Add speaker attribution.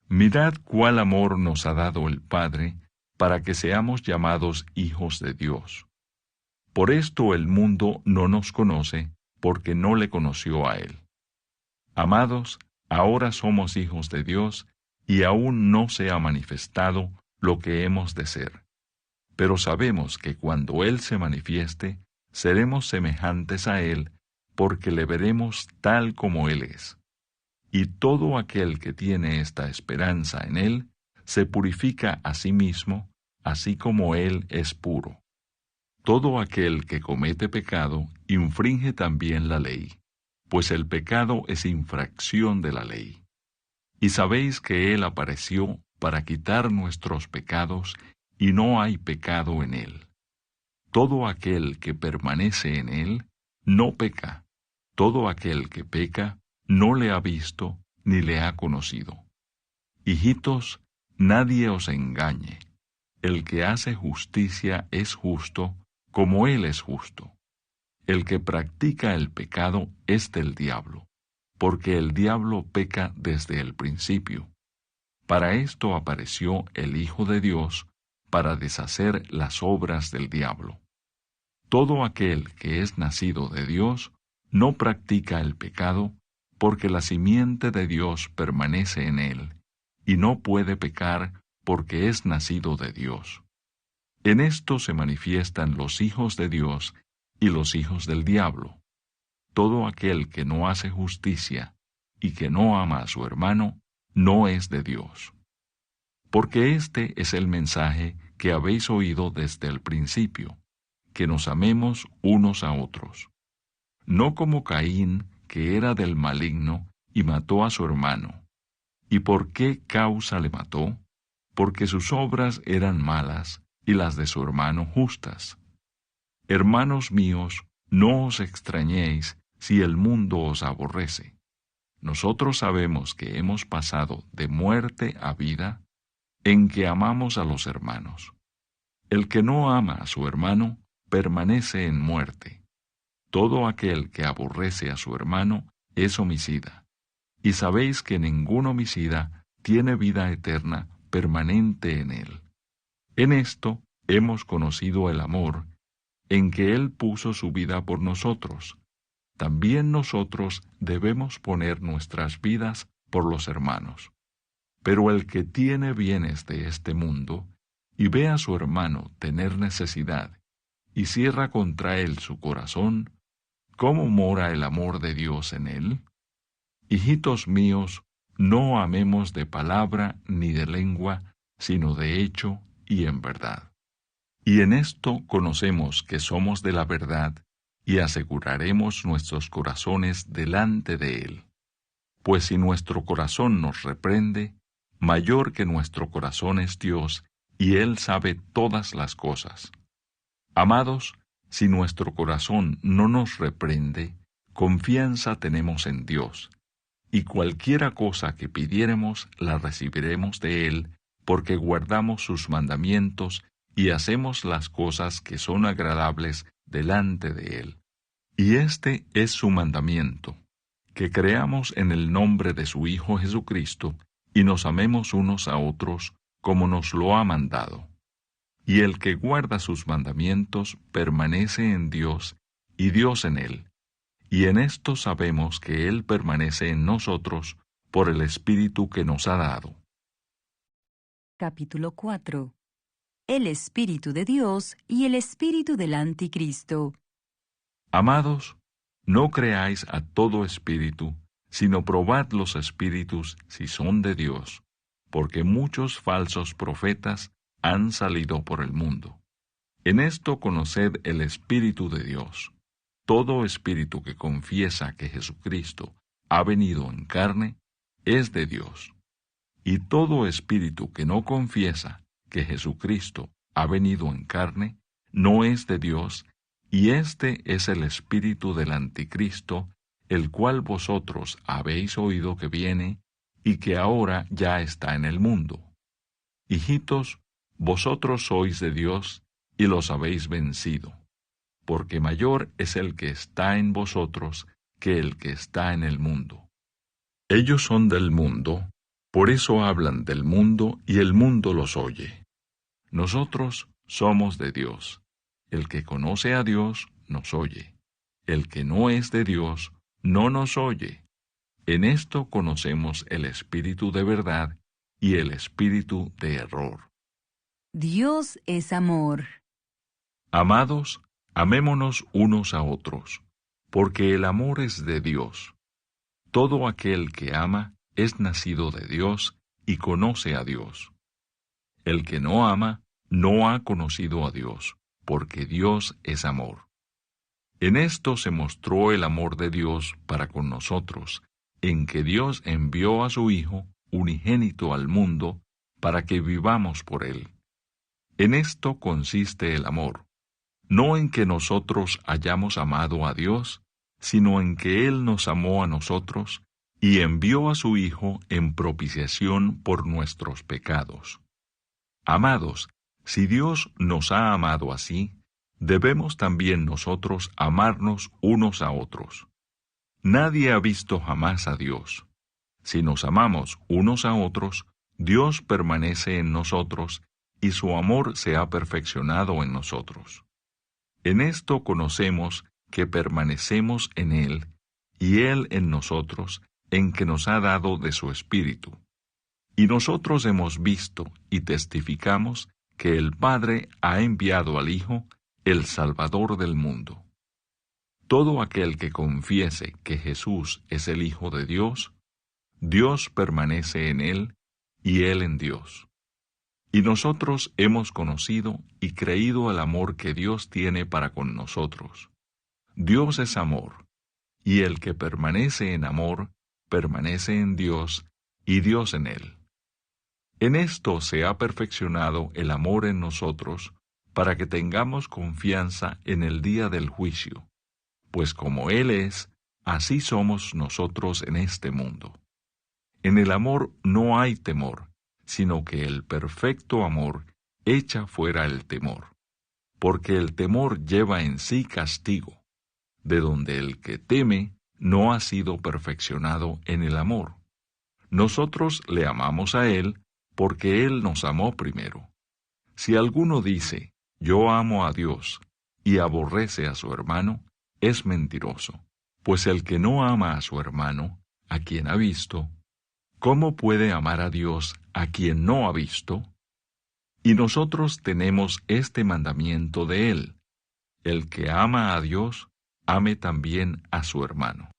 Speaker 1: Mirad cuál amor nos ha dado el Padre, para que seamos llamados hijos de Dios. Por esto el mundo no nos conoce, porque no le conoció a Él. Amados, ahora somos hijos de Dios, y aún no se ha manifestado lo que hemos de ser. Pero sabemos que cuando Él se manifieste, seremos semejantes a Él, porque le veremos tal como Él es. Y todo aquel que tiene esta esperanza en Él, se purifica a sí mismo, así como Él es puro. Todo aquel que comete pecado, infringe también la ley, pues el pecado es infracción de la ley. Y sabéis que Él apareció para quitar nuestros pecados, y no hay pecado en Él. Todo aquel que permanece en Él, no peca. Todo aquel que peca, no le ha visto, ni le ha conocido. Hijitos, nadie os engañe. El que hace justicia es justo, como Él es justo. El que practica el pecado es del diablo, porque el diablo peca desde el principio. Para esto apareció el Hijo de Dios, para deshacer las obras del diablo. Todo aquel que es nacido de Dios no practica el pecado, porque la simiente de Dios permanece en él, y no puede pecar porque es nacido de Dios. En esto se manifiestan los hijos de Dios y los hijos del diablo. Todo aquel que no hace justicia y que no ama a su hermano, no es de Dios. Porque este es el mensaje que habéis oído desde el principio, que nos amemos unos a otros. No como Caín, que era del maligno, y mató a su hermano. ¿Y por qué causa le mató? Porque sus obras eran malas, y las de su hermano justas. Hermanos míos, no os extrañéis si el mundo os aborrece. Nosotros sabemos que hemos pasado de muerte a vida, en que amamos a los hermanos. El que no ama a su hermano, permanece en muerte. Todo aquel que aborrece a su hermano es homicida. Y sabéis que ningún homicida tiene vida eterna permanente en él. En esto hemos conocido el amor, en que Él puso su vida por nosotros. También nosotros debemos poner nuestras vidas por los hermanos. Pero el que tiene bienes de este mundo, y ve a su hermano tener necesidad, y cierra contra él su corazón, ¿cómo mora el amor de Dios en él? Hijitos míos, no amemos de palabra ni de lengua, sino de hecho y en verdad. Y en esto conocemos que somos de la verdad, y aseguraremos nuestros corazones delante de Él. Pues si nuestro corazón nos reprende, mayor que nuestro corazón es Dios, y Él sabe todas las cosas. Amados, si nuestro corazón no nos reprende, confianza tenemos en Dios, y cualquiera cosa que pidiéremos la recibiremos de Él, porque guardamos sus mandamientos y hacemos las cosas que son agradables delante de Él. Y este es su mandamiento, que creamos en el nombre de su Hijo Jesucristo, y nos amemos unos a otros como nos lo ha mandado. Y el que guarda sus mandamientos permanece en Dios, y Dios en él. Y en esto sabemos que Él permanece en nosotros por el Espíritu que nos ha dado.
Speaker 2: Capítulo 4. El Espíritu de Dios y el Espíritu del Anticristo.
Speaker 1: Amados, no creáis a todo espíritu, sino probad los espíritus si son de Dios, porque muchos falsos profetas han salido por el mundo. En esto conoced el Espíritu de Dios. Todo espíritu que confiesa que Jesucristo ha venido en carne es de Dios. Y todo espíritu que no confiesa que Jesucristo ha venido en carne no es de Dios, y este es el espíritu del Anticristo, el cual vosotros habéis oído que viene y que ahora ya está en el mundo. Hijitos, vosotros sois de Dios y los habéis vencido, porque mayor es el que está en vosotros que el que está en el mundo. Ellos son del mundo, Por eso hablan del mundo y el mundo los oye. Nosotros somos de Dios. El que conoce a Dios nos oye. El que no es de Dios no nos oye. En esto conocemos el espíritu de verdad y el espíritu de error.
Speaker 2: Dios es amor.
Speaker 1: Amados, amémonos unos a otros, porque el amor es de Dios. Todo aquel que ama es nacido de Dios y conoce a Dios. El que no ama no ha conocido a Dios, porque Dios es amor. En esto se mostró el amor de Dios para con nosotros, en que Dios envió a su Hijo unigénito al mundo para que vivamos por él. En esto consiste el amor, no en que nosotros hayamos amado a Dios, sino en que Él nos amó a nosotros y envió a su Hijo en propiciación por nuestros pecados. Amados, si Dios nos ha amado así, debemos también nosotros amarnos unos a otros. Nadie ha visto jamás a Dios. Si nos amamos unos a otros, Dios permanece en nosotros y su amor se ha perfeccionado en nosotros. En esto conocemos que permanecemos en Él y Él en nosotros, en que nos ha dado de su Espíritu. Y nosotros hemos visto y testificamos que el Padre ha enviado al Hijo, el Salvador del mundo. Todo aquel que confiese que Jesús es el Hijo de Dios, Dios permanece en él y él en Dios. Y nosotros hemos conocido y creído el amor que Dios tiene para con nosotros. Dios es amor, y el que permanece en amor, permanece en Dios y Dios en él. En esto se ha perfeccionado el amor en nosotros, para que tengamos confianza en el día del juicio, pues como Él es, así somos nosotros en este mundo. En el amor no hay temor, sino que el perfecto amor echa fuera el temor, porque el temor lleva en sí castigo, de donde el que teme no ha sido perfeccionado en el amor. Nosotros le amamos a Él, porque Él nos amó primero. Si alguno dice, yo amo a Dios, y aborrece a su hermano, es mentiroso, pues el que no ama a su hermano, a quien ha visto, ¿cómo puede amar a Dios a quien no ha visto? Y nosotros tenemos este mandamiento de Él: el que ama a Dios, ame también a su hermano.